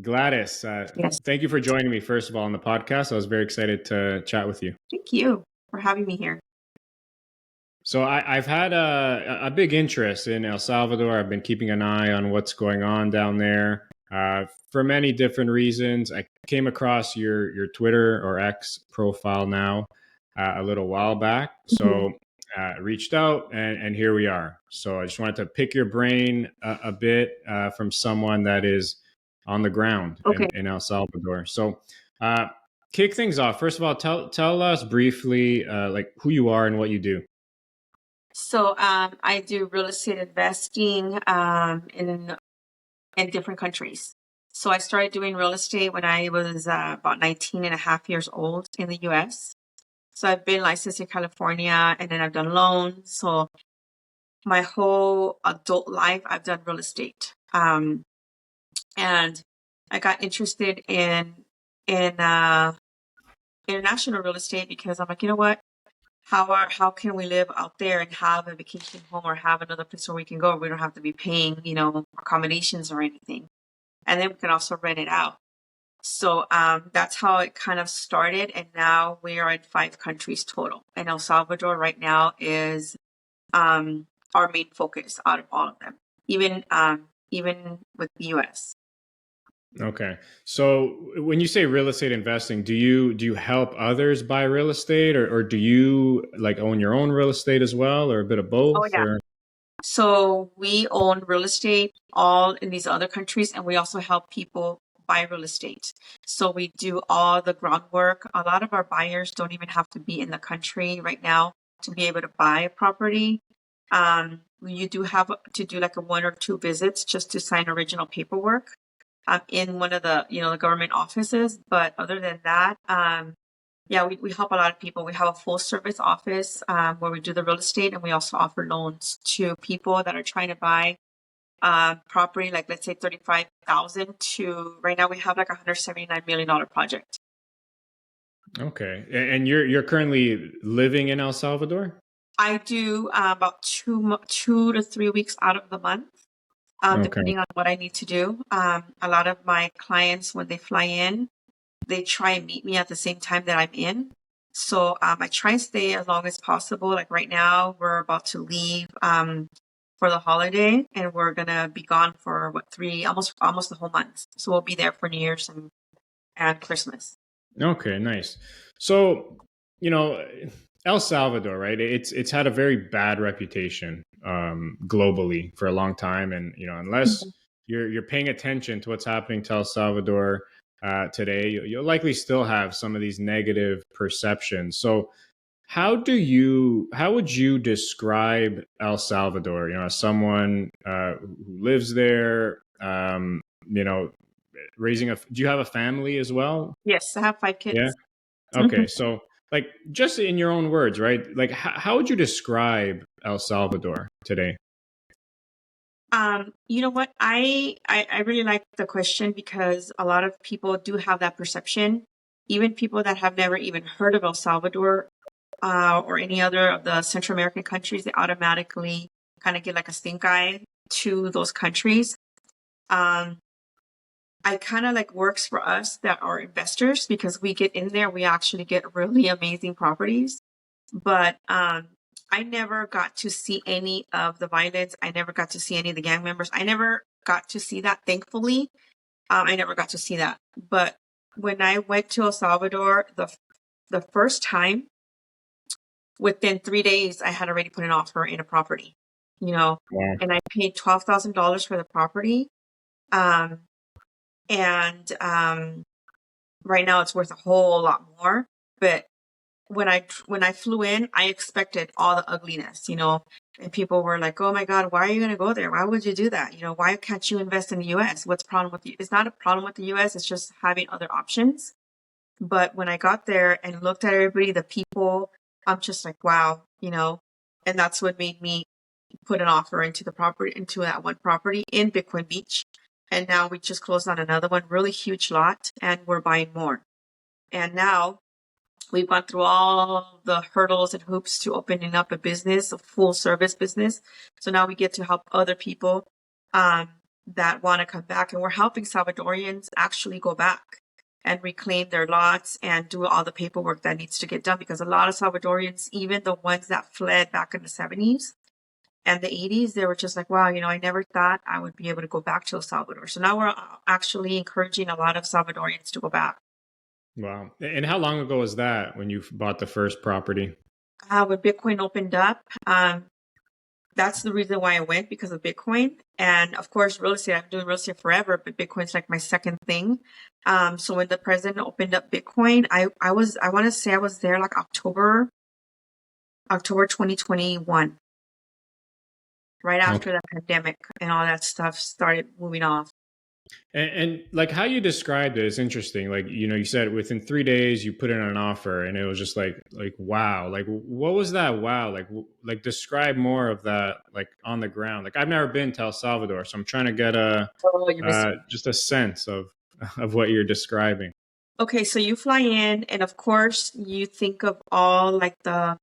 Gladys, Yes. thank you for joining me, first of all, on the podcast. I was very excited to chat with you. Thank you for having me here. So I've had a big interest in El Salvador. I've been keeping an eye on what's going on down there for many different reasons. I came across your Twitter or X profile now a little while back. So reached out and here we are. So I just wanted to pick your brain a bit from someone that is on the ground Okay. in El Salvador. So kick things off. First of all, tell us briefly like who you are and what you do. So I do real estate investing in different countries. So I started doing real estate when I was about 19 and a half years old in the US. So I've been licensed in California and then I've done loans. So my whole adult life, I've done real estate. And I got interested in international real estate because I'm like, you know what? How can we live out there and have a vacation home or have another place where we can go? We don't have to be paying, accommodations or anything. And then we can also rent it out. So that's how it kind of started. And now we are in 5 countries total. And El Salvador right now is our main focus out of all of them, even with the US. Okay. So when you say real estate investing, do you help others buy real estate or do you like own your own real estate as well or a bit of Oh, both yeah. or So we own real estate all in these other countries, and we also help people buy real estate. So we do all the groundwork. A lot of our buyers don't even have to be in the country right now to be able to buy a property. You do have to do like a 1 or 2 visits just to sign original paperwork in one of the government offices. But other than that, yeah, we help a lot of people. We have a full service office where we do the real estate, and we also offer loans to people that are trying to buy property, like let's say 35,000 to right now we have like $179 million project. Okay. And you're currently living in El Salvador? I do about 2 to 3 weeks out of the month, Okay. depending on what I need to do. A lot of my clients, when they fly in, they try and meet me at the same time that I'm in. So I try and stay as long as possible. Like right now, we're about to leave for the holiday, and we're gonna be gone for almost the whole month. So we'll be there for New Year's and Christmas. Okay, nice. So, El Salvador, right? It's had a very bad reputation globally for a long time, and unless you're paying attention to what's happening to El Salvador today, you'll likely still have some of these negative perceptions. So, how would you describe El Salvador? As someone who lives there, raising do you have a family as well? Yes, I have 5 kids. Yeah. Okay, so like just in your own words, right? Like how would you describe El Salvador today? You know what? I really like the question because a lot of people do have that perception. Even people that have never even heard of El Salvador or any other of the Central American countries, they automatically kind of get like a stink eye to those countries. I kind of like works for us that are investors because we get in there, we actually get really amazing properties. But I never got to see any of the violence. I never got to see any of the gang members. I never got to see that, thankfully. I never got to see that. But when I went to El Salvador the first time, within 3 days, I had already put an offer in a property, Wow. and I paid $12,000 for the property. And right now it's worth a whole lot more. But when I flew in, I expected all the ugliness, and people were like, "Oh my God, why are you going to go there? Why would you do that? Why can't you invest in the U.S.? What's the problem with you?" It's not a problem with the U.S. It's just having other options. But when I got there and looked at everybody, the people, I'm just like, wow, and that's what made me put an offer into that one property in Bitcoin Beach. And now we just closed on another one, really huge lot, and we're buying more. And now we've gone through all the hurdles and hoops to opening up a business, a full service business. So now we get to help other people that want to come back, and we're helping Salvadorians actually go back and reclaim their lots and do all the paperwork that needs to get done, because a lot of Salvadorians, even the ones that fled back in the 70s and the 80s, they were just like, wow, I never thought I would be able to go back to El Salvador. So now we're actually encouraging a lot of Salvadorians to go back. Wow. And how long ago was that when you bought the first property? When Bitcoin opened up, that's the reason why I went, because of Bitcoin. And of course, real estate, I've been doing real estate forever, but Bitcoin's like my second thing. So when the president opened up Bitcoin, I want to say I was there like October 2021, right after the pandemic and all that stuff started moving off. And like how you described it is interesting. Like, you said within 3 days you put in an offer and it was just like, wow. Like, what was that? Wow. Like describe more of that, like on the ground. Like I've never been to El Salvador, so I'm trying to get just a sense of what you're describing. Okay. So you fly in, and of course you think of all like the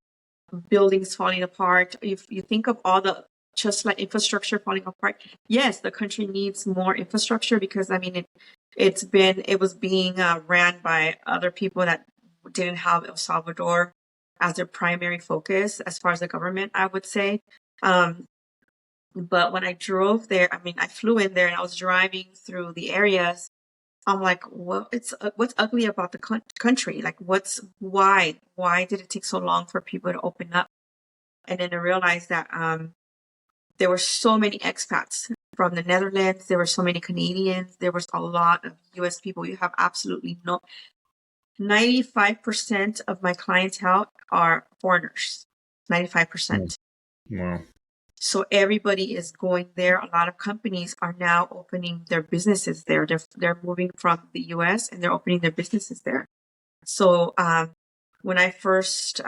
buildings falling apart. You think of all the just like infrastructure falling apart. Yes, the country needs more infrastructure, because I mean it was being ran by other people that didn't have El Salvador as their primary focus as far as the government, I would say. But when I drove there, I mean, I flew in there and I was driving through the areas. I'm like, what's ugly about the country? Like, why did it take so long for people to open up? And then I realized that there were so many expats from the Netherlands. There were so many Canadians. There was a lot of U.S. people. You have absolutely 95% of my clientele are foreigners. 95%. Wow. So everybody is going there. A lot of companies are now opening their businesses there. They're moving from the U.S. and they're opening their businesses there. So when I first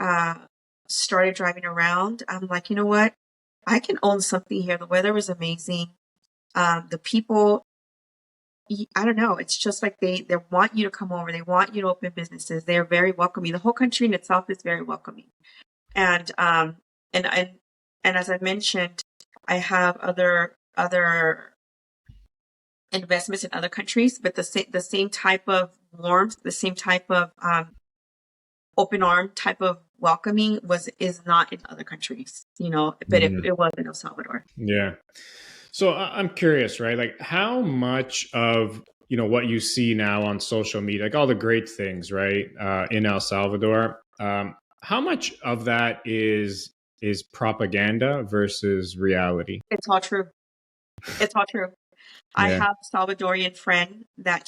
started driving around, I'm like, you know what? I can own something here. The weather was amazing. The people, I don't know. It's just like they want you to come over. They want you to open businesses. They're very welcoming. The whole country in itself is very welcoming. And as I mentioned, I have other investments in other countries, but the same type of warmth, the same type of open arm type of welcoming is not in other countries, but it was in El Salvador. Yeah. So I'm curious, right? Like how much of, what you see now on social media, like all the great things, right? In El Salvador, how much of that is propaganda versus reality? It's all true. It's all true. I Yeah. have a Salvadorian friend that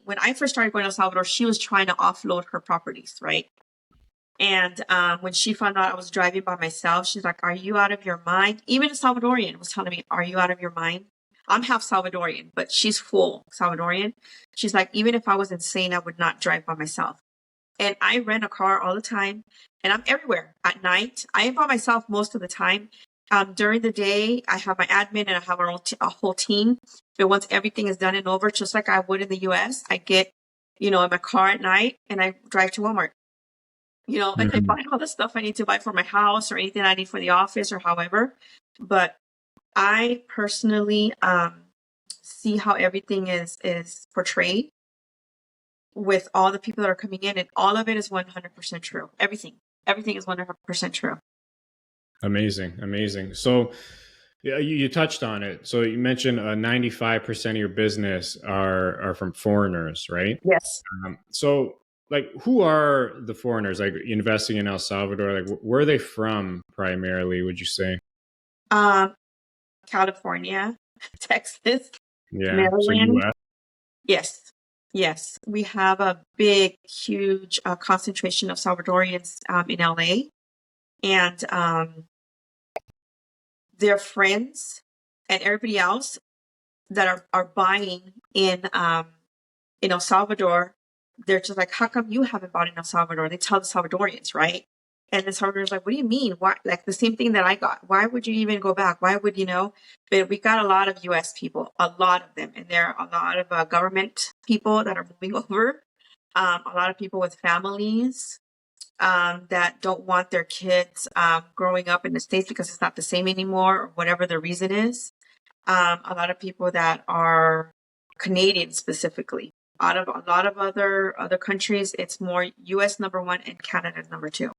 when I first started going to El Salvador, she was trying to offload her properties, right? And when she found out I was driving by myself, she's like, are you out of your mind? Even a Salvadorian was telling me, are you out of your mind? I'm half Salvadorian, but she's full Salvadorian. She's like, even if I was insane, I would not drive by myself. And I rent a car all the time, and I'm everywhere at night. I am by myself most of the time. During the day, I have my admin and I have a whole team. But once everything is done and over, just like I would in the US, I get, in my car at night and I drive to Walmart. And I buy all the stuff I need to buy for my house or anything I need for the office or however. But I personally see how everything is portrayed with all the people that are coming in, and all of it is 100% true. Everything is 100% true. Amazing. So yeah, you touched on it. So you mentioned 95% of your business are from foreigners, right? Yes. So like who are the foreigners like investing in El Salvador? Like where are they from primarily, would you say? California, Texas, Yeah. So Maryland. US. Yes. We have a huge concentration of Salvadorians in LA, and their friends and everybody else that are buying in El Salvador. They're just like, how come you haven't bought in El Salvador? They tell the Salvadorians, right? And the Salvadorans like, what do you mean? Why? Like the same thing that I got. Why would you even go back? Why would But we got a lot of U.S. people, a lot of them, and there are a lot of government people that are moving over. A lot of people with families that don't want their kids growing up in the States because it's not the same anymore, or whatever the reason is. A lot of people that are Canadian specifically. Out of a lot of other countries, it's more US number one and Canada number two.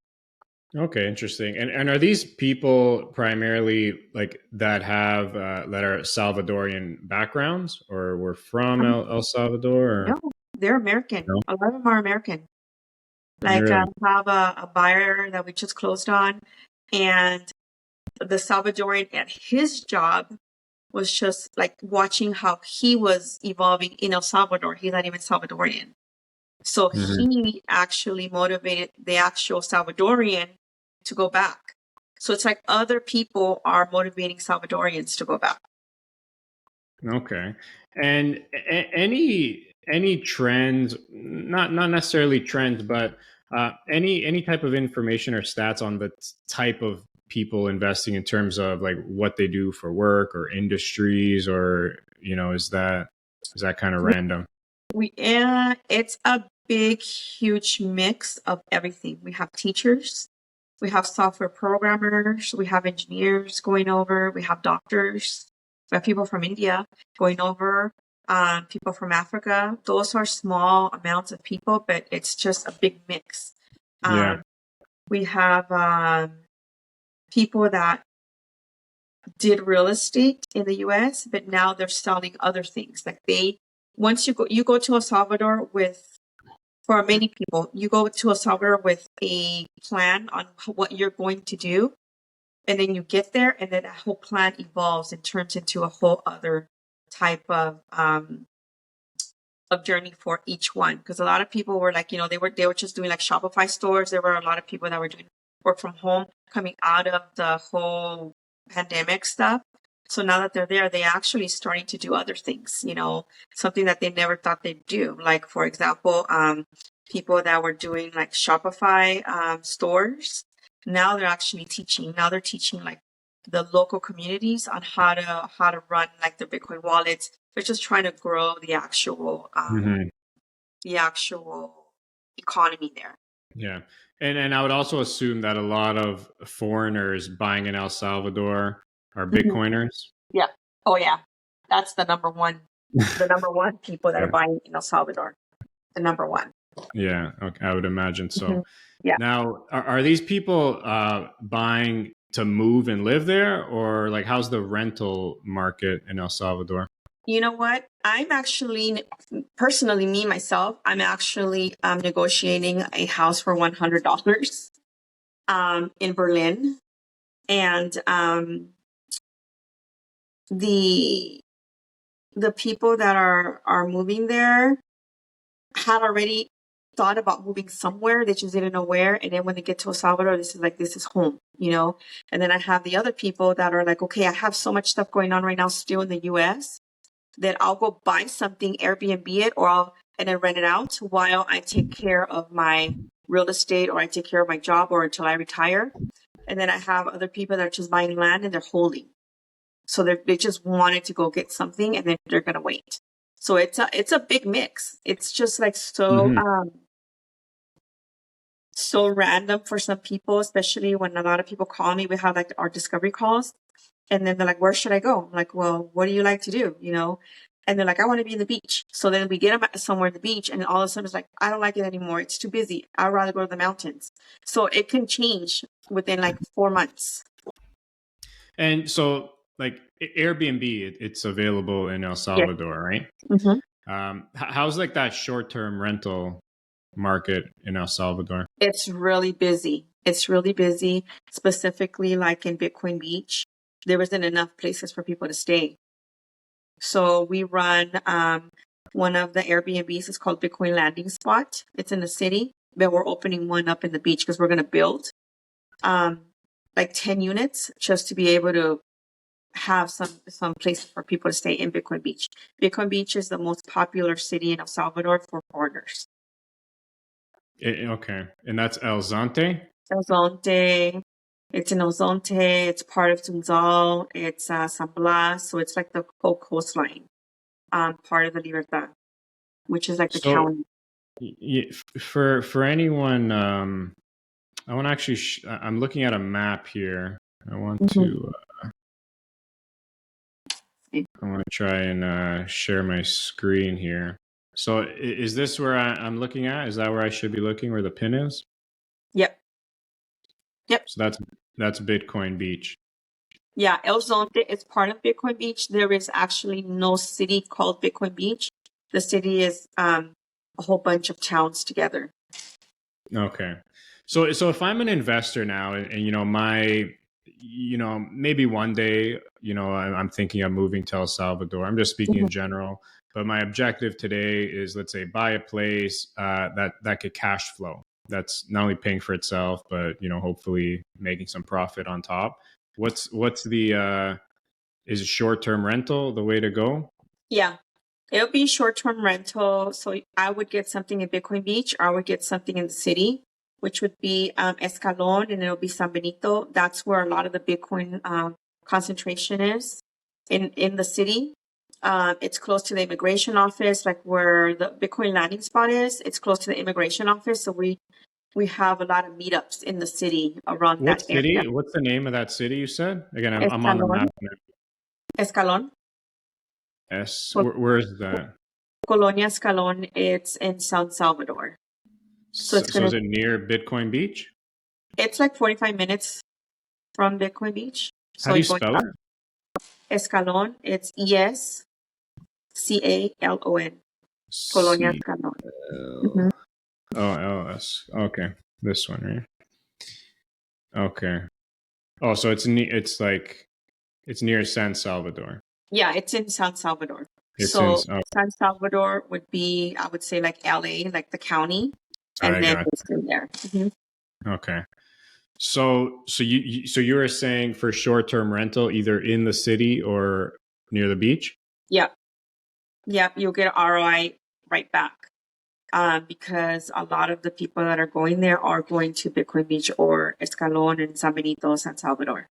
Okay, interesting. And are these people primarily like that have that are Salvadorian backgrounds, or were from El Salvador? Or No, they're American. no? A lot of them are American. Like Really? I have a buyer that we just closed on, and the Salvadorian at his job was just like watching how he was evolving in El Salvador. He's not even Salvadorian. So Hmm. he actually motivated the actual Salvadorian to go back. So it's like other people are motivating Salvadorians to go back. Okay. And any trends, not necessarily trends, but any type of information or stats on the type of people investing in terms of like what they do for work or industries, or is that kind of random? It's a big, huge mix of everything. We have teachers, we have software programmers, we have engineers going over, we have doctors, we have people from India going over, people from Africa. Those are small amounts of people, but it's just a big mix. Yeah. Um, we have people that did real estate in the US, but now they're selling other things. Like once you go to El Salvador with, for many people, you go to El Salvador with a plan on what you're going to do, and then you get there, and then that whole plan evolves and turns into a whole other type of journey for each one. Because a lot of people were like, they were just doing like Shopify stores. There were a lot of people that were doing work from home coming out of the whole pandemic stuff. So now that they're there, they actually starting to do other things, something that they never thought they'd do. Like, for example, people that were doing like Shopify stores, now they're actually teaching. Now they're teaching like the local communities on how to run like their Bitcoin wallets. They're just trying to grow Hmm. the actual economy there. Yeah. And I would also assume that a lot of foreigners buying in El Salvador are Mhm. Bitcoiners. Yeah. Oh yeah. That's the number one people that are Yeah. buying in El Salvador. The number one. Yeah. Okay. I would imagine so. Mhm. Yeah. Now, are these people buying to move and live there, or like how's the rental market in El Salvador? You know what? I'm actually, personally, me, myself, I'm actually negotiating a house for $100 in Berlin. And the the people that are moving there had already thought about moving somewhere. They just didn't know where. And then when they get to El Salvador, this is home. And then I have the other people that are like, okay, I have so much stuff going on right now still in the US that I'll go buy something, Airbnb it, and then rent it out while I take care of my real estate, or I take care of my job, or until I retire. And then I have other people that are just buying land and they're holding. So they just wanted to go get something, and then they're gonna wait. So it's a big mix. It's just like Hmm. so random for some people, especially when a lot of people call me. We have like our discovery calls, and then they're like, "Where should I go?" I'm like, "Well, what do you like to do?" And they're like, "I want to be in the beach." So then we get them somewhere in the beach, and all of a sudden it's like, "I don't like it anymore. It's too busy. I'd rather go to the mountains." So it can change within like 4 months. And so, like Airbnb, it's available in El Yeah. Salvador, right? hmm How's like that short-term rental market in El Salvador? It's really busy. It's really busy, specifically like in Bitcoin Beach. There isn't enough places for people to stay. So we run one of the Airbnbs. It's called Bitcoin Landing Spot. It's in the city, but we're opening one up in the beach because we're going to build um, like 10 units just to be able to have some places for people to stay in Bitcoin Beach. Bitcoin Beach is the most popular city in El Salvador for foreigners. Okay, and that's El Zante. El Zonte, it's in El Zonte. It's part of Tunzal. It's San Blas. So it's like the whole coastline, part of the Libertad, which is like the So county. for anyone, I want to actually. I'm looking at a map here. I want Mhm. to. I want to try and share my screen here. So is this where I'm looking at? Is that where I should be looking, where the pin is? Yep. Yep. So that's Bitcoin Beach. Yeah, El Zonte is part of Bitcoin Beach. There is actually no city called Bitcoin Beach. The city is a whole bunch of towns together. Okay. So if I'm an investor now and you know maybe one day, I'm thinking of moving to El Salvador. I'm just speaking in general, but my objective today is, let's say, buy a place that could cash flow. That's not only paying for itself, but hopefully making some profit on top. What's the is short-term rental the way to go? Yeah, it'll be short-term rental. So I would get something in Bitcoin Beach, or I would get something in the city, which would be Escalon, and it'll be San Benito. That's where a lot of the Bitcoin concentration is in the city. It's close to the immigration office, like where the Bitcoin landing spot is. It's close to the immigration office, so we have a lot of meetups in the city around What that area. city? What's the name of that city you said? Again, I'm on the Escalon. map now. Escalon. Where is that? Colonia Escalon. It's in San Salvador. So So is it near Bitcoin Beach? it's like 45 minutes from Bitcoin Beach. How So do you you're going spell up it? Escalon. It's Escalon. Colonia C Escalon. L O L S. Okay, this one, right? Okay. Oh, so it's near San Salvador. Yeah, it's in San Salvador. It's in. So Oh, San Salvador would be, I would say, like LA, like the county, I and then got it's in there. it. Okay. So you were saying for short-term rental, either in the city or near the beach? Yeah. Yep, you'll get an ROI right back. Because a lot of the people that are going there are going to Bitcoin Beach or Escalon and San Benito, San Salvador.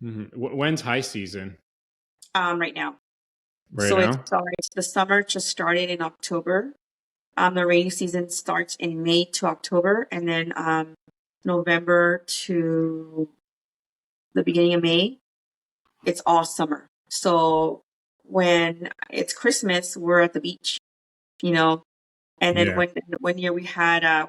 When's high season? Right now. Right So it now? starts, the summer just started in October. The rainy season starts in May to October, and then November to the beginning of May, it's all summer. So when it's Christmas, we're at the beach, you know. And then Yeah. one year we had, I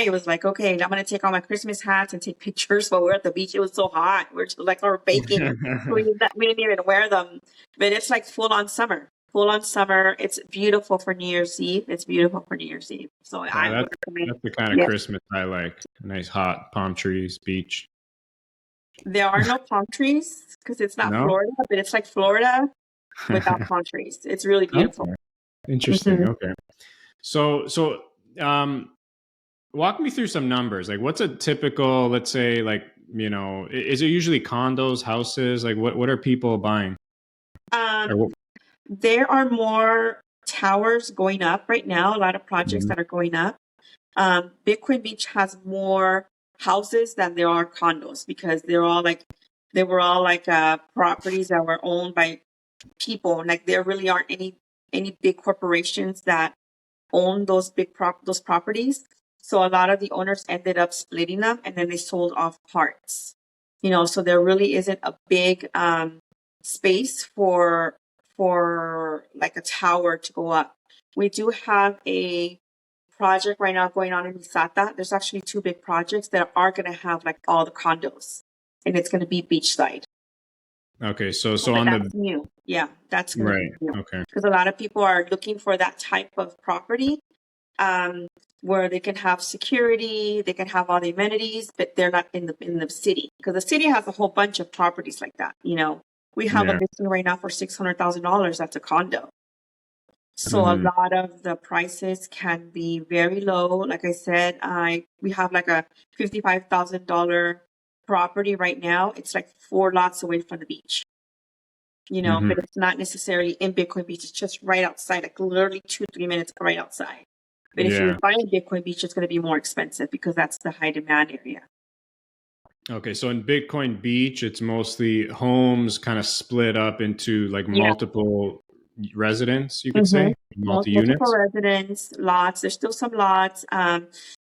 was like, okay, I'm gonna take all my Christmas hats and take pictures while we're at the beach. It was so hot. We're just, like, we're baking. We didn't even wear them, but it's like full on summer. Full on summer. It's beautiful for New Year's Eve. It's beautiful for New Year's Eve. So I would recommend. That's the kind of Yeah, Christmas I like. Nice hot palm trees, beach. there are no palm trees because it's not No? Florida, but it's like Florida without palm trees. It's really beautiful. Okay. Interesting. Okay. So walk me through some numbers. Like what's a typical, let's say, like, is it usually condos, houses? Like what are people buying? Um, there are more towers going up right now. A lot of projects Mhm. that are going up. Bitcoin Beach has more houses than there are condos because they were all like properties that were owned by people. Like there really aren't any big corporations that own those those properties. So a lot of the owners ended up splitting them and then they sold off parts. So there really isn't a big space for like a tower to go up. We do have a project right now going on in Misata. There's actually two big projects that are going to have like all the condos, and it's going to be beachside. Okay, so But on that's the new. Yeah, that's going to right. be new Okay. because a lot of people are looking for that type of property where they can have security, they can have all the amenities, but they're not in the city because the city has a whole bunch of properties like that. We have a Yeah. listing right now for $600,000. That's a condo. So a Mhm. lot of the prices can be very low. Like I said, we have like a $55,000 property right now. It's like 4 lots away from the beach. Mhm. But it's not necessarily in Bitcoin Beach. It's just right outside, like literally 2-3 minutes right outside. But if you Yeah. buy in Bitcoin Beach, it's going to be more expensive because that's the high demand area. Okay, so in Bitcoin Beach, it's mostly homes kind of split up into like Yeah. multiple residents, you could Mm-hmm. say, Multiple multi-units. residents, lots. There's still some lots.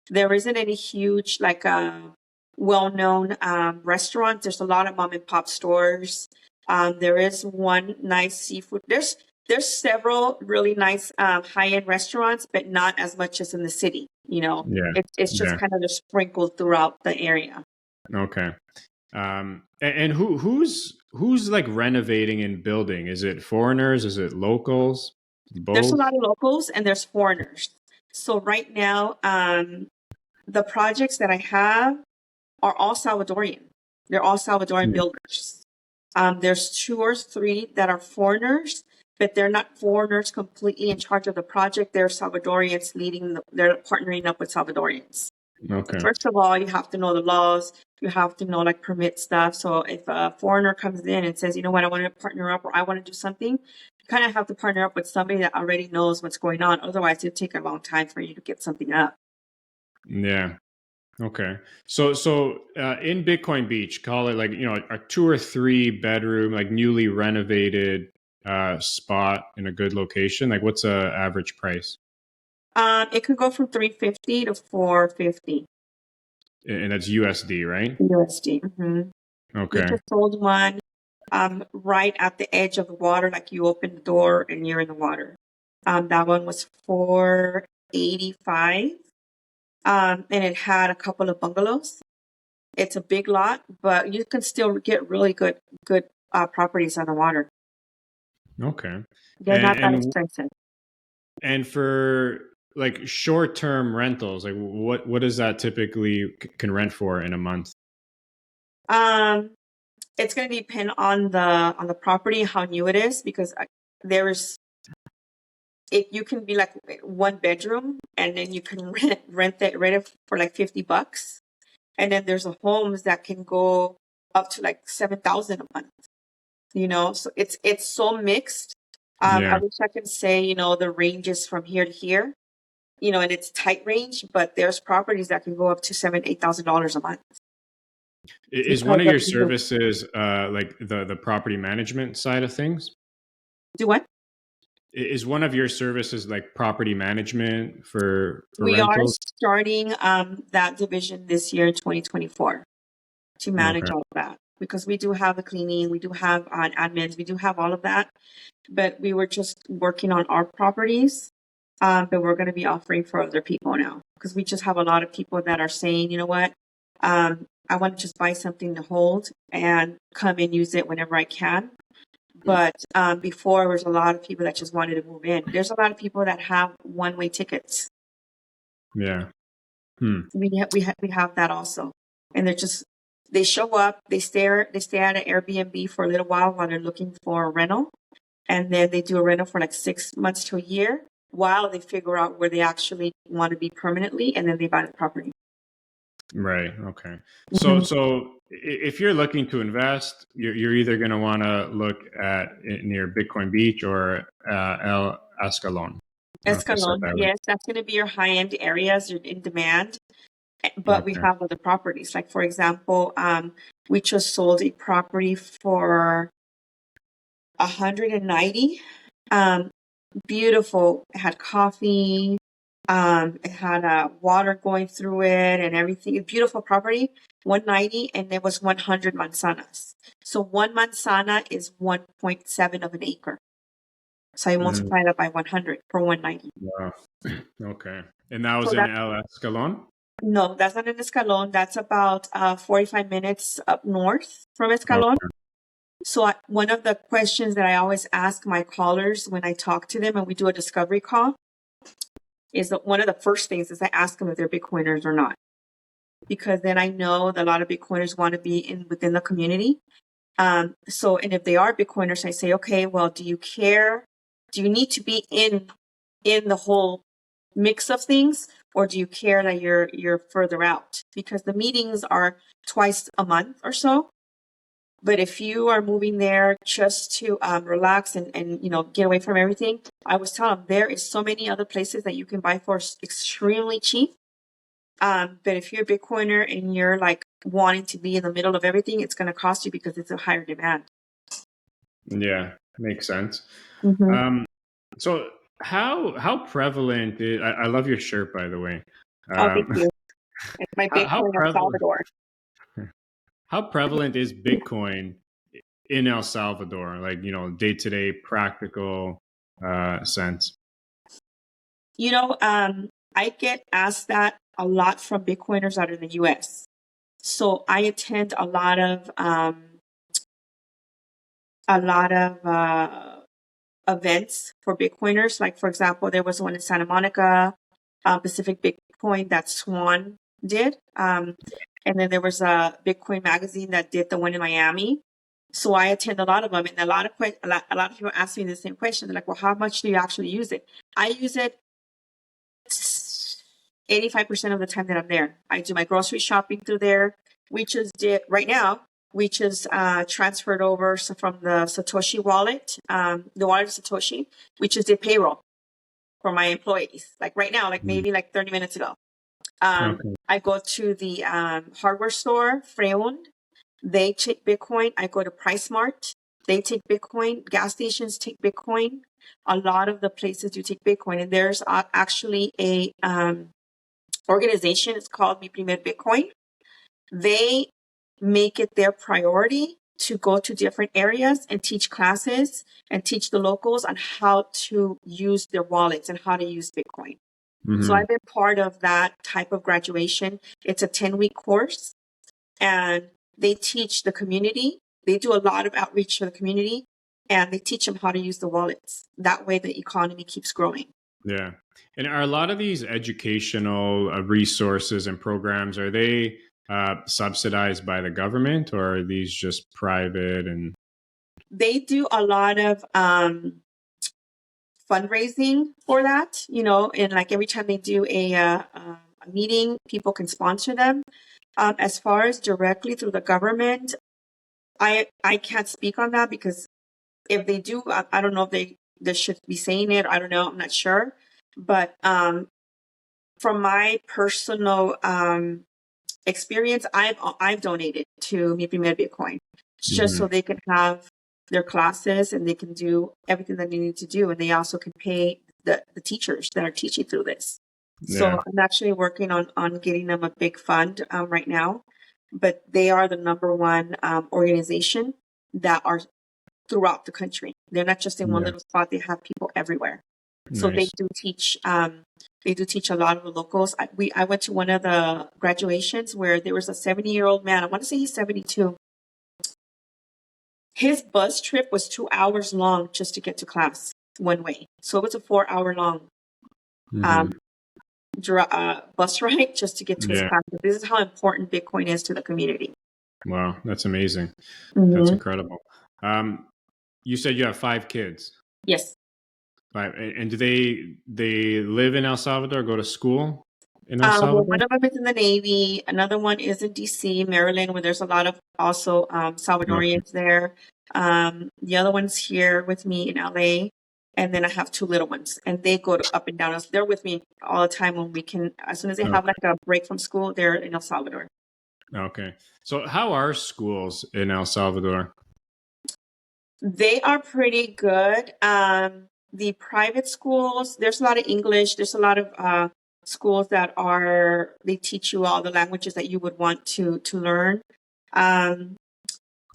There isn't any huge, like, well-known restaurants. There's a lot of mom and pop stores. There is one nice seafood. There's several really nice high-end restaurants, but not as much as in the city. Yeah. It's just Yeah. kind of just sprinkled throughout the area. Okay. And who's like renovating and building? Is it foreigners? Is it locals? There's a Both? lot of locals and there's foreigners. So right now, the projects that I have are all Salvadorian. They're all Salvadorian Yeah. builders. There's two or three that are foreigners, but they're not foreigners completely in charge of the project. They're Salvadorians they're partnering up with Salvadorians. Okay. First of all, you have to know the laws. You have to know like permit stuff. So if a foreigner comes in and says, you know what, I want to partner up or I want to do something, you kind of have to partner up with somebody that already knows what's going on. Otherwise, it'll take a long time for you to get something up. Yeah. Okay. So in Bitcoin Beach, call it like, a 2 or 3 bedroom, like newly renovated spot in a good location. Like what's a average price? It could go from 350 to 450 And that's USD, right? USD. We Okay. just sold one right at the edge of the water, like you open the door and you're in the water. That one was 485. And it had a couple of bungalows. It's a big lot, but you can still get really good properties on the water. Okay. They're not And that and expensive. and for like short-term rentals, like what does that typically can rent for in a month? Um, it's going to depend on the property, how new it is, because there's it you can be like 1 bedroom, and then you can rent it for like $50, and then there's a homes that can go up to like 7,000 a month. So it's so mixed. I Yeah. wish I could say, the range is from here to here, and it's tight range, but there's properties that can go up to $7,000-8,000 a month Is one because of of your services like the property management side of things? do what? Is one of your services like property management for We are rentals? starting that division this year, 2024, to manage Okay. all of that because we do have the cleaning, we do have admins, we do have all of that, but we were just working on our properties. But we're going to be offering for other people now because we just have a lot of people that are saying, you know what, I want to just buy something to hold and come and use it whenever I can. But before, there was a lot of people that just wanted to move in. There's a lot of people that have one-way tickets. Yeah. Hmm. We have that also, and they show up, they stay at an Airbnb for a little while they're looking for a rental, and then they do a rental for like 6 months to a year while they figure out where they actually want to be permanently, and then they buy the property. Right. Okay. So Mhm. so if you're looking to invest, you're either going to want to look at near Bitcoin Beach or El Escalon. I don't know if I said Escalon, that right. yes, that's going to be your high-end areas. You're in demand, but we Okay. have other properties. Like for example, we just sold a property for 190. Beautiful. It had coffee. It had water going through it and everything. A beautiful property. 190, and there was 100 manzanas. So one manzana is 1.7 of an acre. So I Mm, multiply that by 100 for 190. wow. Okay. And that was So in that El Escalon? no, that's not in Escalon. That's about 45 minutes up north from Escalon. Okay. So one of the questions that I always ask my callers when I talk to them and we do a discovery call is that one of the first things is I ask them if they're Bitcoiners or not, because then I know that a lot of Bitcoiners want to be within the community. And if they are Bitcoiners, I say, okay, well, do you care? Do you need to be in the whole mix of things, or do you care that you're further out? Because the meetings are twice a month or so. But if you are moving there just to relax and get away from everything, I was telling them there is so many other places that you can buy for extremely cheap. But if you're a Bitcoiner and you're like wanting to be in the middle of everything, it's going to cost you because it's a higher demand. Yeah, makes sense. Mm-hmm. So how prevalent is, I love your shirt, by the way. Oh, thank Um, you. It's my how Bitcoin of prevalent Salvador. how prevalent is Bitcoin in El Salvador, like, day to day practical sense? I get asked that a lot from Bitcoiners out of the US. So I attend a lot of events for Bitcoiners. Like, for example, there was one in Santa Monica, Pacific Bitcoin that Swan did. And then there was a Bitcoin magazine that did the one in Miami. So I attend a lot of them, and a lot of people ask me the same question. They're like, "Well, how much do you actually use it?" I use it 85% of the time that I'm there. I do my grocery shopping through there. We just did right now. We just transferred over from the Satoshi wallet, the wallet of Satoshi. We just did payroll for my employees, like right now, like maybe like 30 minutes ago. Okay. I go to the hardware store, Freon. They take Bitcoin. I go to PriceSmart. They take Bitcoin. Gas stations take Bitcoin. A lot of the places do take Bitcoin. And there's actually a organization. It's called Mi Primer Bitcoin. They make it their priority to go to different areas and teach classes and teach the locals on how to use their wallets and how to use Bitcoin. So I've been part of that type of graduation. It's a 10-week course, and they teach the community. They do a lot of outreach for the community, and they teach them how to use the wallets. That way the economy keeps growing. Yeah. And are a lot of these educational resources and programs, are they subsidized by the government, or are these just private? And They do a lot of fundraising for that, and like every time they do a meeting, people can sponsor them. As far as directly through the government, I can't speak on that, because if they do, I don't know if they should be saying it. I don't know. I'm not sure. But from my personal experience, I've donated to Mi Primer Bitcoin just so they can have their classes and they can do everything that they need to do, and they also can pay the teachers that are teaching through this. So yeah, I'm actually working on getting them a big fund right now, but they are the number one organization that are throughout the country. They're not just in one yeah, little spot. They have people everywhere. So they nice. do teach. They do teach a lot of the locals. I went to one of the graduations where there was a 70-year-old man. I want to say he's 72. His bus trip was 2 hours long just to get to class one way. So it was a 4 hour long Hmm. um, bus ride just to get to his Yeah. class. This is how important Bitcoin is to the community. Wow, that's amazing. That's Hmm. incredible. Um, you said you have 5 kids. Yes. Five, and do they live in El Salvador? Go to school in El Well, Salvador? one of them is in the Navy. Another one is in DC, Maryland, where there's a lot of also Okay. Salvadorians there. The other one's here with me in LA. And then I have two little ones, and they go up and down. They're with me all the time when we can. As soon as they have Okay. like a break from school, they're in El Salvador. Okay. So, how are schools in El Salvador? They are pretty good. The private schools, there's a lot of English. There's a lot of schools that they teach you all the languages that you would want to learn. Um,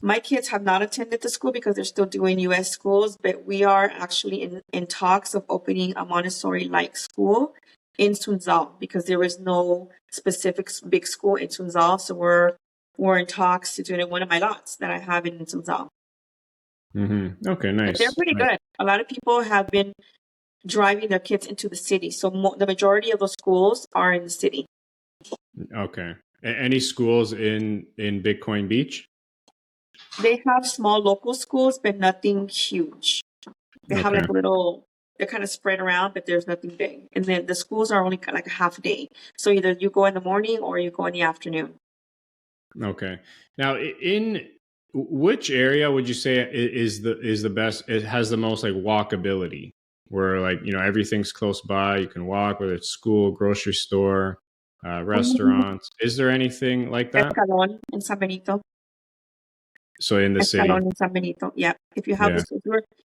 my kids have not attended the school because they're still doing U.S. schools, but we are actually in talks of opening a Montessori-like school in Sunzal, because there is no specific big school in Sunzal. So we're in talks to do it in one of my lots that I have in Sunzal. Okay, And they're nice. pretty Nice. good. A lot of people have been driving their kids into the city. So the majority of those schools are in the city. Okay. Any schools in Bitcoin Beach? They have small local schools, but nothing huge. They have Okay. like they're kind of spread around, but there's nothing big. And then the schools are only like a half a day. So either you go in the morning or you go in the afternoon. Okay. Now, in which area would you say is the best? It has the most like walkability, where like everything's close by. You can walk, whether it's school, grocery store, Mm, restaurants. Is there anything like that? Escalon in San Benito. So in the Escalon city, in San Benito. Yeah. If you have yeah. this,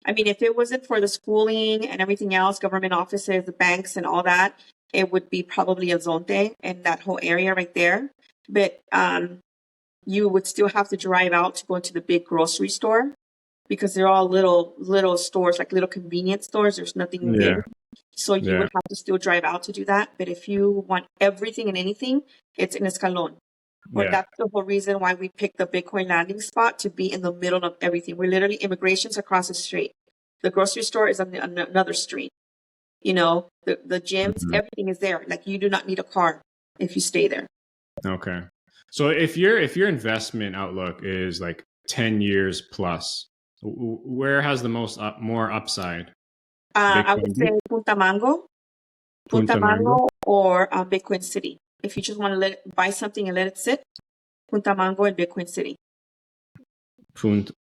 if it wasn't for the schooling and everything else, government offices, the banks and all that, it would be probably a Zonte in that whole area right there. But you would still have to drive out to go into the big grocery store because they're all little stores, like little convenience stores. There's nothing big. Yeah. So you Yeah. would have to still drive out to do that. But if you want everything and anything, it's in Escalon. Or Yeah. that's the whole reason why we picked the Bitcoin landing spot to be in the middle of everything. We're literally immigration's across the street. The grocery store is on another street. You know, the gyms, Mhm. everything is there. Like you do not need a car if you stay there. Okay. So if your investment outlook is like 10 years plus, where has the more upside? I would Bitcoin say Beach, Punta Punta Mango, Mango, or Bitcoin City. If you just want to buy something and let it sit, Punta Mango and Bitcoin City. Punta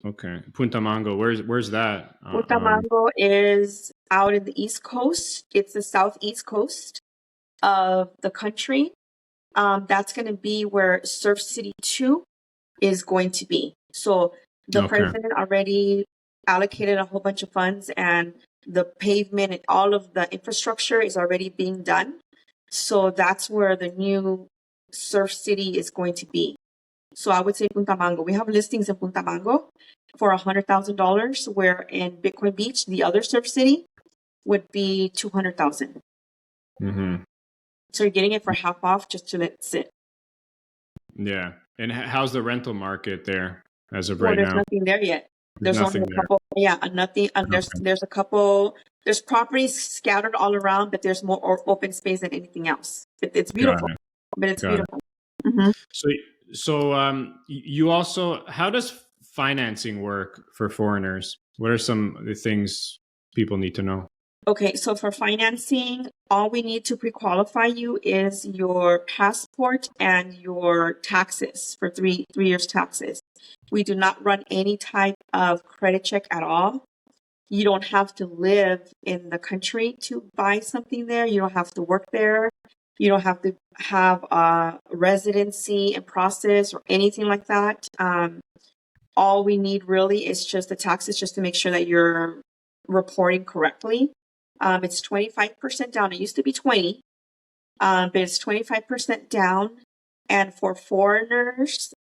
Mango. Where's that? Punta Mango is out in the East Coast. It's the southeast coast of the country. That's going to be where Surf City 2 is going to be. So the Okay. president already allocated a whole bunch of funds, and the pavement and all of the infrastructure is already being done. So that's where the new Surf City is going to be. So I would say Punta Mango. We have listings in Punta Mango for $100,000, where in Bitcoin Beach, the other Surf City, would be $200,000. Mm-hmm. So you're getting it for half off just to let it sit. Yeah. And how's the rental market there as of Well, right there's now? nothing there yet. There's There's only nothing a there. couple. Yeah, nothing. Okay. There's a couple. There's properties scattered all around, but there's more open space than anything else. It's Got beautiful, it. but it's Got it. beautiful. Mm-hmm. So you also, how does financing work for foreigners? What are some of the things people need to know? Okay, so for financing, all we need to pre-qualify you is your passport and your taxes for three years taxes. We do not run any type of credit check at all. You don't have to live in the country to buy something there. You don't have to work there. You don't have to have a residency and process or anything like that. All we need really is just the taxes, just to make sure that you're reporting correctly. It's 25% down. It used to be 20, but it's 25% down. And for foreigners,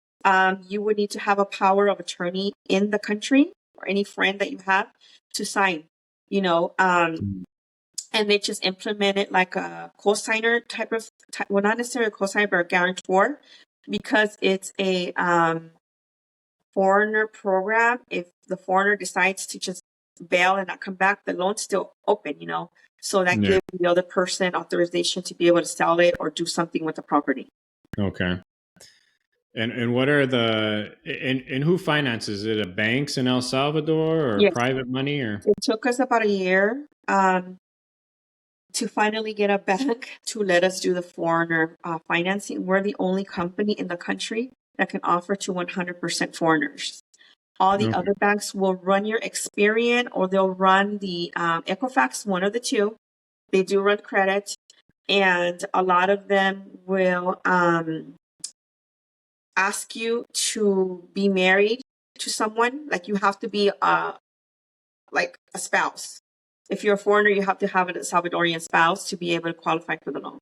you would need to have a power of attorney in the country, or any friend that you have to sign, you know, and they just implement it like a co-signer well, not necessarily a co-signer, but a guarantor, because it's a foreigner program. If the foreigner decides to just bail and not come back, the loan's still open, you know. So that Yeah. gives the other person authorization to be able to sell it or do something with the property. Okay. And what are and who finances it? Banks in El Salvador or Yes, private money or? it took us about a year to finally get a bank to let us do the foreigner financing. We're the only company in the country that can offer to 100% foreigners. All the Okay. other banks will run your Experian, or they'll run the Equifax, one of the two. They do run credit, and a lot of them will ask you to be married to someone. Like you have to be like a spouse. If you're a foreigner, you have to have a Salvadorian spouse to be able to qualify for the loan.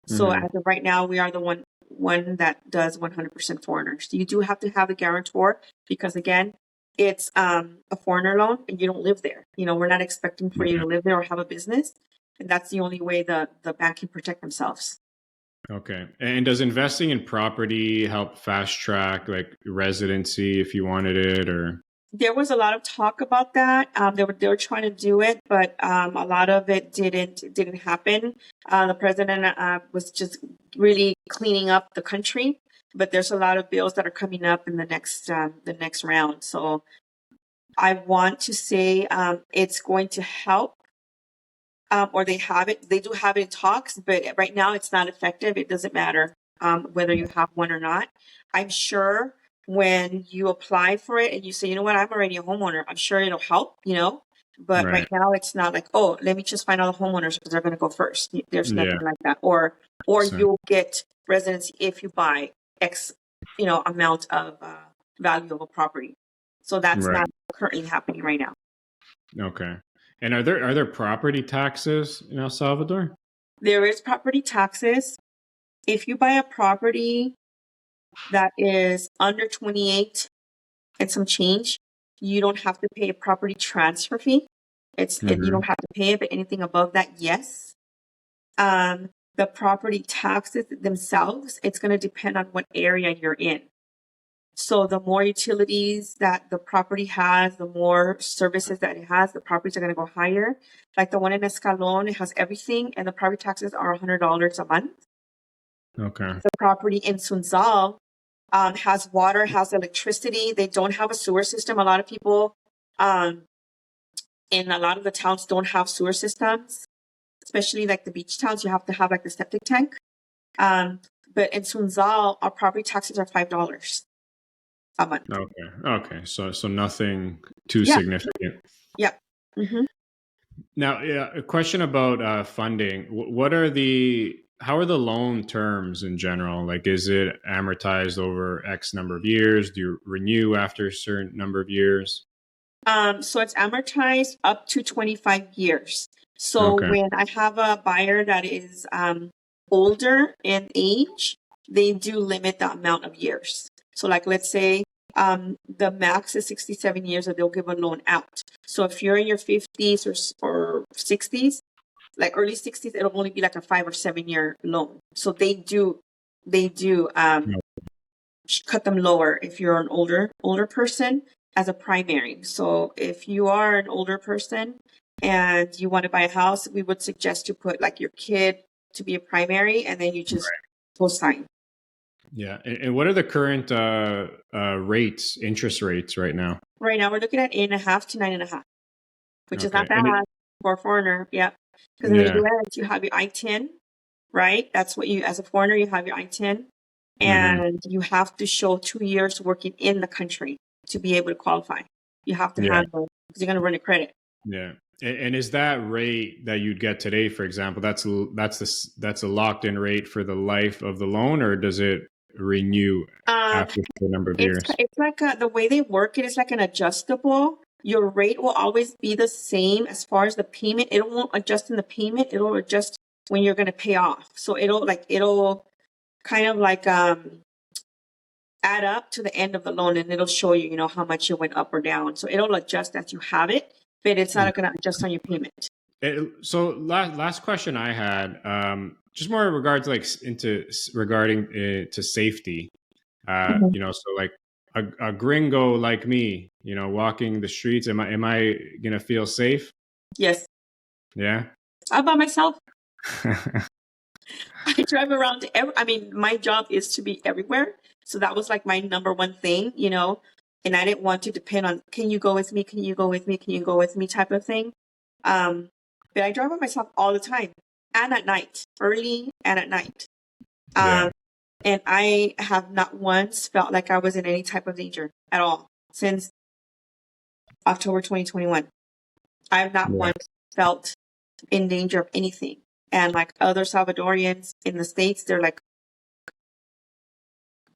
So Mm-hmm. as of right now, we are the one that does 100% foreigners. You do have to have a guarantor because, again, it's a foreigner loan and you don't live there. You know, we're not expecting for you Yeah. to live there or have a business, and that's the only way the bank can protect themselves. Okay. And does investing in property help fast track like residency if you wanted it or? There was a lot of talk about that. They were trying to do it, but a lot of it didn't happen. The president was just really cleaning up the country, but there's a lot of bills that are coming up in the next round. So I want to say it's going to help, or they have it. They do have it in talks, but right now it's not effective. It doesn't matter whether you have one or not. I'm sure when you apply for it and you say, you know what, I'm already a homeowner, I'm sure it'll help, you know. But Right. right now it's not like, oh, let me just find all the homeowners because they're going to go first. There's Yeah. nothing like that. Or So, you'll get residency if you buy X, amount of value of a property. So that's right. not currently happening right now. Okay. And are there property taxes in El Salvador? There is property taxes. If you buy a property that is under 28 and some change, you don't have to pay a property transfer fee. You don't have to pay it, but anything above that, yes. The property taxes themselves, it's going to depend on what area you're in. So the more utilities that the property has, the more services that it has, the properties are going to go higher. Like the one in Escalon, it has everything, and the property taxes are $100 a month. Okay. The property in Sunzal has water, has electricity. They don't have a sewer system. A lot of people in a lot of the towns don't have sewer systems, especially like the beach towns. You have to have like the septic tank. But in Sunzal, our property taxes are $5 a month. Okay. So nothing too significant. Yeah. Mm-hmm. Now, a question about funding. How are the loan terms in general? Like, is it amortized over X number of years? Do you renew after a certain number of years? So it's amortized up to 25 years. So when I have a buyer that is older in age, they do limit the amount of years. So like, let's say the max is 67 years and they'll give a loan out. So if you're in your 50s or 60s, like early 60s, it'll only be like a 5 or 7 year loan. So they do cut them lower if you're an older person as a primary. So if you are an older person and you want to buy a house, we would suggest you put like your kid to be a primary, and then you just co-sign. Yeah. And what are the current interest rates right now? Right now, we're looking at 8.5 to 9.5, which is not bad for a foreigner. Yeah. Because in the US, you have your I-10, right? That's what as a foreigner, you have your I-10. And you have to show 2 years working in the country to be able to qualify. You have to have because you're going to run a credit. Yeah. And is that rate that you'd get today, for example, that's a locked in rate for the life of the loan, or does it renew after a number of years? It's like the way they work it is like an adjustable. Your rate will always be the same as far as the payment. It won't adjust in the payment. It'll adjust when you're going to pay off. So it'll kind of like add up to the end of the loan, and it'll show you, how much it went up or down. So it'll adjust as you have it, but it's not going to adjust on your payment. So last question I had, just more in regards regarding to safety. So like a gringo like me, walking the streets, am I gonna feel safe? Yes. Yeah. How about myself? I drive around my job is to be everywhere. So that was like my number one thing, and I didn't want to depend on, can you go with me? Can you go with me? Can you go with me type of thing. But I drive by myself all the time and at night, early and at night. And I have not once felt like I was in any type of danger at all since October 2021. I have not once felt in danger of anything. And like other Salvadorians in the States, they're like,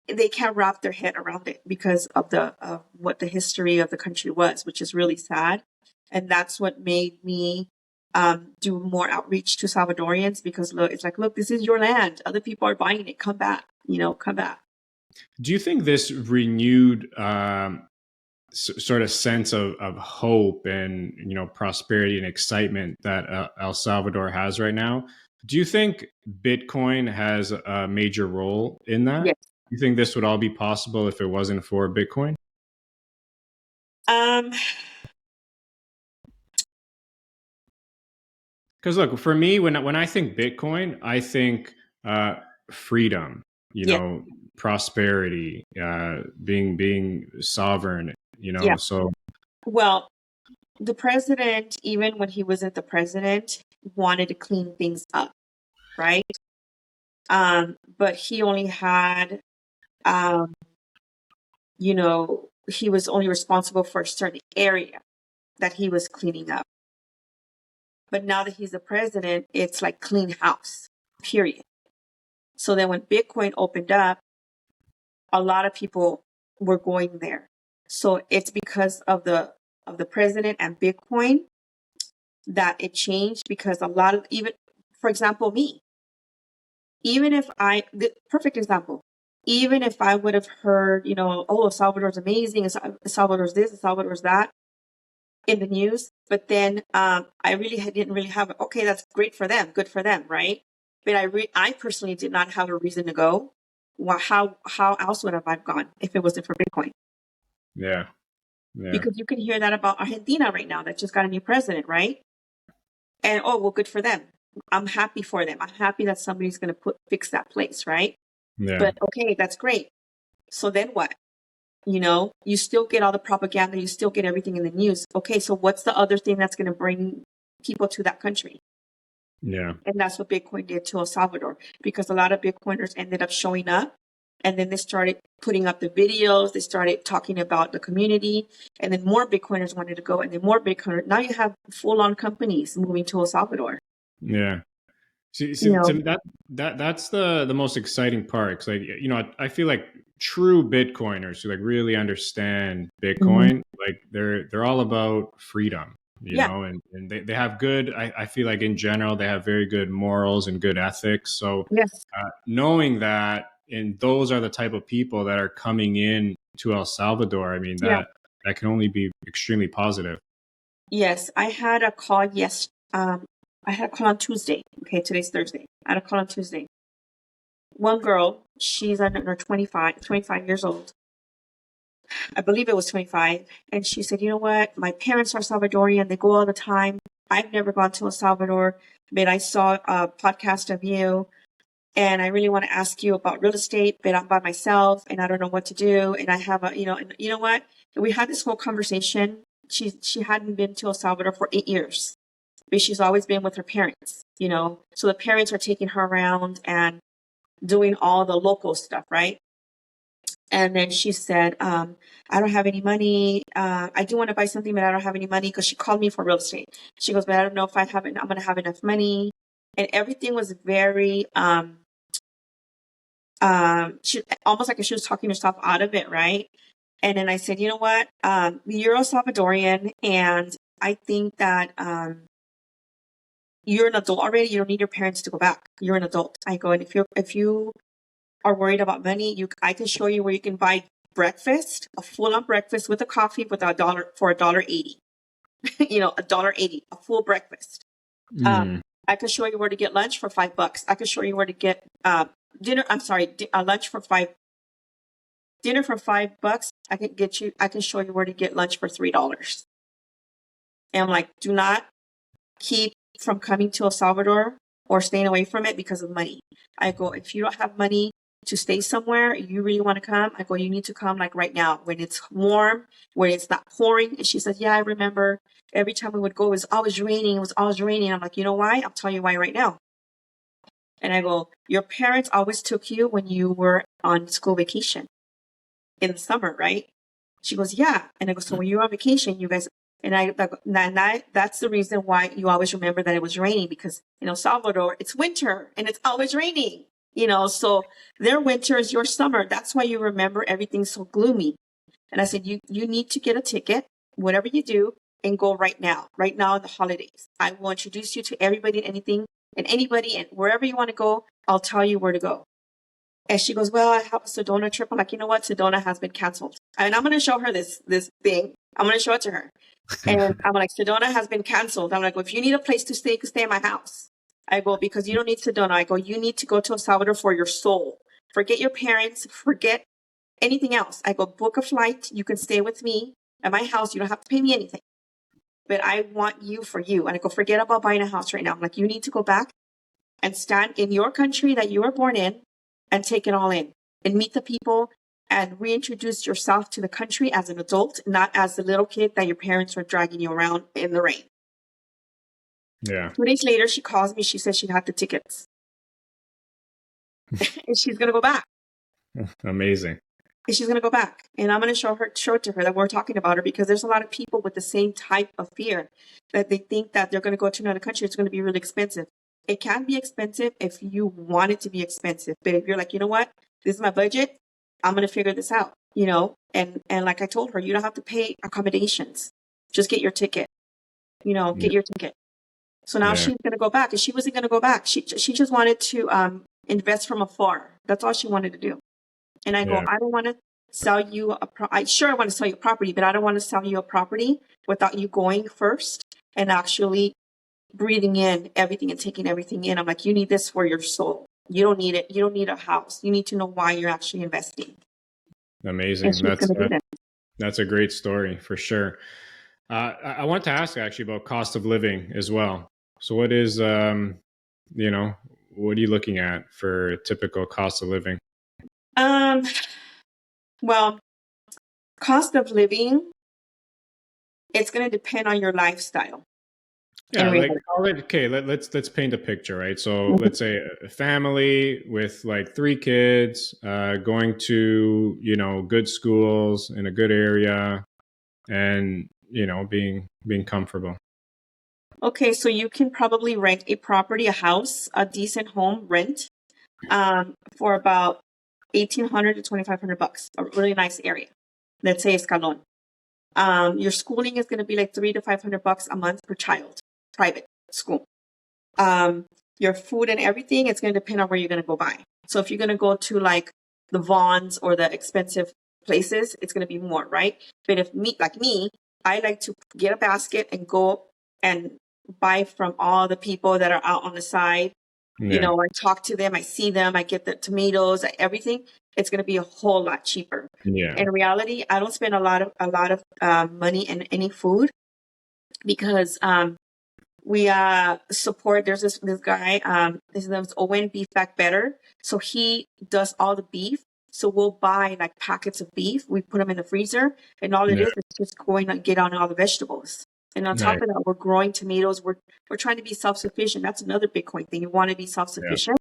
they can't wrap their head around it because of what the history of the country was, which is really sad. And that's what made me do more outreach to Salvadorians, because it's like, look, this is your land. Other people are buying it. Come back, come back. Do you think this renewed sort of sense of hope and, prosperity and excitement that El Salvador has right now, do you think Bitcoin has a major role in that? Yes. Do you think this would all be possible if it wasn't for Bitcoin? Because look, for me, when I think Bitcoin, I think freedom, prosperity, being sovereign, so. Well, the president, even when he wasn't the president, wanted to clean things up, right? But he only had, he was only responsible for a certain area that he was cleaning up. But now that he's the president, it's like clean house, period. So then when Bitcoin opened up, a lot of people were going there. So it's because of the president and Bitcoin that it changed, because a lot of, even, for example, me, even if perfect example, even if I would have heard, oh, El Salvador's amazing, El Salvador's this, El Salvador's that in the news, but then I really didn't really have, okay, that's great for them, good for them, right? But I personally did not have a reason to go. Well, how else would have I gone if it wasn't for Bitcoin? Yeah. Yeah. Because you can hear that about Argentina right now that just got a new president, right? And oh, well, good for them. I'm happy for them. I'm happy that somebody's going to fix that place, right? Yeah. But okay, that's great. So then what? You still get all the propaganda, you still get everything in the news. Okay, so what's the other thing that's going to bring people to that country? Yeah. And that's what Bitcoin did to El Salvador, because a lot of Bitcoiners ended up showing up, and then they started putting up the videos, they started talking about the community, and then more Bitcoiners wanted to go, and then more Bitcoiners. Now you have full-on companies moving to El Salvador. Yeah. See, You know, to me, that's the most exciting part. 'Cause, like, I feel like true Bitcoiners who like really understand Bitcoin, like they're all about freedom, yeah, and they have good. I feel like in general they have very good morals and good ethics. So yes, knowing that, and those are the type of people that are coming in to El Salvador, I mean yeah, that can only be extremely positive. yes. I had a call I had a call on Tuesday. Okay, today's Thursday. I had a call on Tuesday. One girl, she's under 25 years old. I believe it was 25. And she said, you know what? My parents are Salvadorian. They go all the time. I've never gone to El Salvador, but I saw a podcast of you and I really want to ask you about real estate, but I'm by myself and I don't know what to do. And I have and you know what? We had this whole conversation. She hadn't been to El Salvador for 8 years, but she's always been with her parents, So the parents are taking her around and doing all the local stuff, right? And then she said, I don't have any money. I do want to buy something, but I don't have any money, because she called me for real estate. She goes, but I don't know if I'm going to have enough money. And everything was very, she almost like she was talking herself out of it, right? And then I said, you know what? You're a Salvadorian, and I think that you're an adult already. You don't need your parents to go back. You're an adult. I go, and if you are worried about money, I can show you where you can buy breakfast, a full-on breakfast with a coffee for $1.80. $1.80, a full breakfast. I could show you where to get lunch for $5. I could show you where to get dinner. I'm sorry, lunch for dinner for $5. I can show you where to get lunch for $3. And I'm like, do not keep from coming to El Salvador or staying away from it because of money. I go, if you don't have money to stay somewhere, you really want to come, I go, you need to come like right now when it's warm, when it's not pouring. And she says, yeah, I remember every time we would go, it was always raining. It was always raining. I'm like, you know why? I'll tell you why right now. And I go, your parents always took you when you were on school vacation in the summer, right? She goes, yeah. And I go, so when you were on vacation, you guys, that's the reason why you always remember that it was raining, because in El Salvador, it's winter and it's always raining, so their winter is your summer. That's why you remember everything so gloomy. And I said, you need to get a ticket, whatever you do, and go right now in the holidays. I will introduce you to everybody and anything and anybody, and wherever you want to go, I'll tell you where to go. And she goes, well, I have a Sedona trip. I'm like, you know what? Sedona has been canceled. And I'm going to show her this thing. I'm going to show it to her. And I'm like, Sedona has been canceled. I'm like, well, if you need a place to stay, you can stay at my house. I go, because you don't need Sedona. I go, you need to go to El Salvador for your soul. Forget your parents. Forget anything else. I go, book a flight. You can stay with me at my house. You don't have to pay me anything. But I want you for you. And I go, forget about buying a house right now. I'm like, you need to go back and stand in your country that you were born in and take it all in and meet the people and reintroduce yourself to the country as an adult, not as the little kid that your parents were dragging you around in the rain. Yeah. 2 days later, she calls me. She says she had the tickets. And she's going to go back. Amazing. And she's going to go back. And I'm going to show it to her that we're talking about her, because there's a lot of people with the same type of fear that they think that they're going to go to another country. It's going to be really expensive. It can be expensive if you want it to be expensive. But if you're like, you know what, this is my budget, I'm going to figure this out, and like I told her, you don't have to pay accommodations. Just get your ticket, get your ticket. So now she's going to go back, and she wasn't going to go back. She just wanted to invest from afar. That's all she wanted to do. And I go, Yeah. I don't want to sell you I want to sell you a property, but I don't want to sell you a property without you going first and actually breathing in everything and taking everything in. I'm like, you need this for your soul. You don't need it. You don't need a house. You need to know why you're actually investing. And Amazing. she's going to do that. That's a great story for sure. I want to ask actually about cost of living as well. So what is, you know, what are you looking at for typical cost of living? Well, cost of living, it's going to depend on your lifestyle. Yeah, like okay, let's paint a picture, right? So let's say a family with like 3 kids, going to, you know, good schools in a good area, and, you know, being comfortable. Okay, so you can probably rent a property, a house, a decent home rent, for about 1,800 to 2,500 bucks. A really nice area. Let's say Escalon. Your schooling is going to be like 300 to 500 bucks a month per child, private school. Your food and everything, it's going to depend on where you're going to go buy. So if you're going to go to like the Vons or the expensive places, it's going to be more, right? But if like me, I like to get a basket and go and buy from all the people that are out on the side. You know, I talk to them, I see them, I get the tomatoes, everything. It's going to be a whole lot cheaper. Yeah. In reality, I don't spend a lot of money in any food because we support. There's this guy. His name's Owen Beef Back Better. So he does all the beef. So we'll buy like packets of beef. We put them in the freezer, and all it is just going to get on all the vegetables. And on top of that, we're growing tomatoes. We're trying to be self-sufficient. That's another Bitcoin thing. You want to be self-sufficient.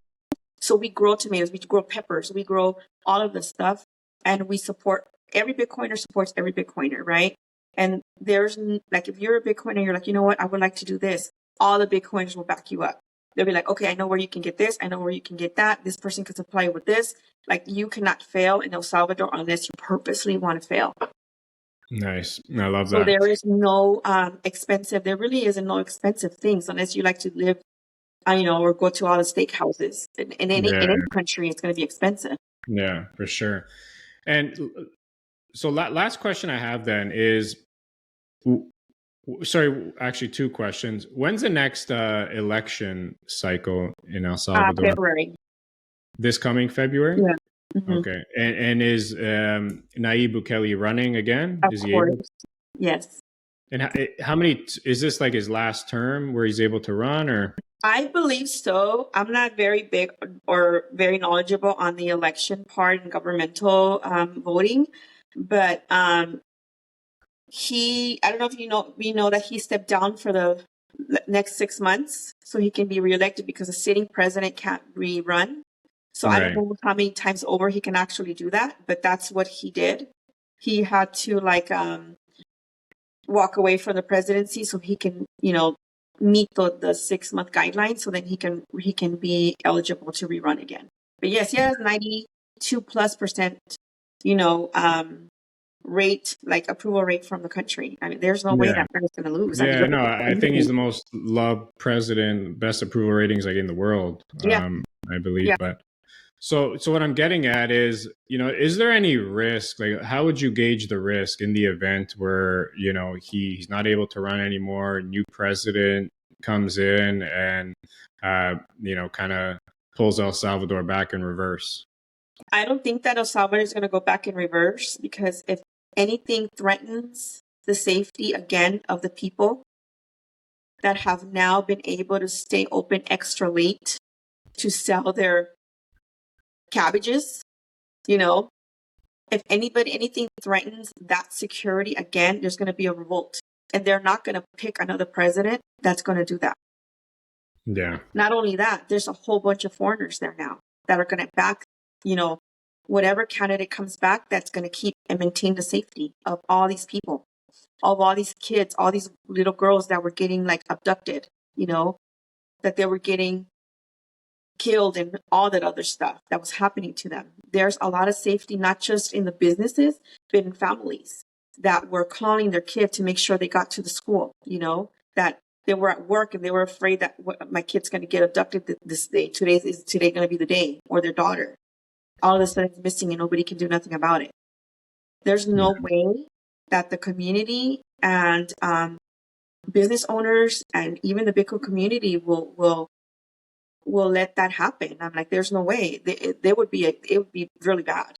So we grow tomatoes, we grow peppers, we grow all of this stuff, and we support every Bitcoiner supports every Bitcoiner, right? And there's like, if you're a Bitcoiner, you're like, you know what, I would like to do this. All the Bitcoiners will back you up. They'll be like, okay, I know where you can get this. I know where you can get that. This person can supply with this. Like, you cannot fail in El Salvador unless you purposely want to fail. Nice. I love So that. there is no there really isn't no expensive things unless you like to live, or go to all the steakhouses. In any country, it's going to be expensive. Yeah, for sure. And so last question I have then is, sorry, actually 2 questions. When's the next election cycle in El Salvador? February. This coming February? Yeah. Mm-hmm. Okay. And is Nayib Bukele running again? Of is course. He able? Yes. And how many, is this like his last term where he's able to run, or? I believe so. I'm not very big or very knowledgeable on the election part and governmental voting, but I don't know if we know that he stepped down for the next 6 months so he can be reelected because a sitting president can't rerun. So I don't know how many times over he can actually do that, but that's what he did. He had to walk away from the presidency so he can, meet the 6-month guidelines so then he can be eligible to rerun again. But yes, he has 92+%, rate, like approval rate from the country. I mean, there's no way that guy's going to lose. Yeah, no, I think he's the most loved president, best approval ratings like in the world. I believe. Yeah. But so what I'm getting at is, is there any risk? Like, how would you gauge the risk in the event where, he's not able to run anymore, new president comes in and, kind of pulls El Salvador back in reverse? I don't think that El Salvador is going to go back in reverse, because if anything threatens the safety again of the people that have now been able to stay open extra late to sell their cabbages, if anything threatens that security again, there's going to be a revolt, and they're not going to pick another president that's going to do that. Yeah. Not only that, there's a whole bunch of foreigners there now that are going to back, whatever candidate comes back, that's going to keep and maintain the safety of all these people, of all these kids, all these little girls that were getting abducted, that they were getting killed and all that other stuff that was happening to them. There's a lot of safety, not just in the businesses, but in families that were calling their kid to make sure they got to the school, that they were at work and they were afraid that my kid's going to get abducted this day. Today going to be the day, or their daughter. all of a sudden it's missing and nobody can do nothing about it. There's no way that the community and business owners and even the Bitcoin community will let that happen. I'm like, there's no way. It would be really bad.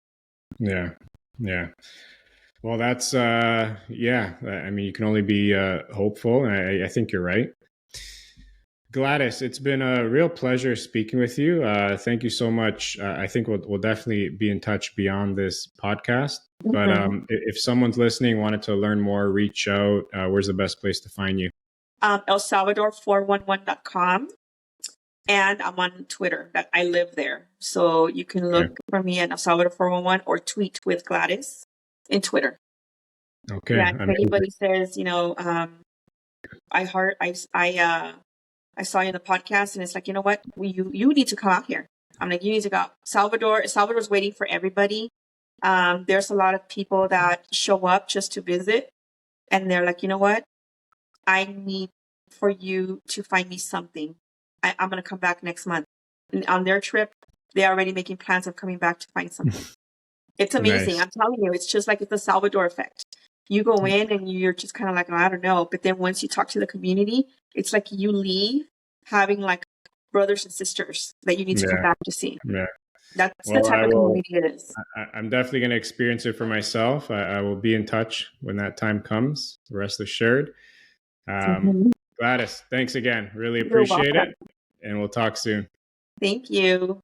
Yeah. Yeah. Well, that's yeah. I mean, you can only be hopeful, and I think you're right. Gladys, it's been a real pleasure speaking with you. Thank you so much. I think we'll definitely be in touch beyond this podcast. But if someone's listening, wanted to learn more, reach out. Where's the best place to find you? El Salvador411.com. And I'm on Twitter. That I live there. So you can look for me at El Salvador411 or tweet with Gladys in Twitter. Okay. Yeah, if anybody says, I saw you in the podcast and it's like, you know what? You need to come out here. I'm like, you need to go. Salvador's waiting for everybody. There's a lot of people that show up just to visit and they're like, you know what? I need for you to find me something. I'm going to come back next month. And on their trip, they're already making plans of coming back to find something. It's amazing. Nice. I'm telling you, it's just like it's the Salvador effect. You go in and you're just kind of like, I don't know. But then once you talk to the community, it's like you leave having like brothers and sisters that you need to come back to see. Yeah. That's the type of community it is. I'm definitely going to experience it for myself. I will be in touch when that time comes. Rest assured. Gladys, thanks again. Really appreciate it. And we'll talk soon. Thank you.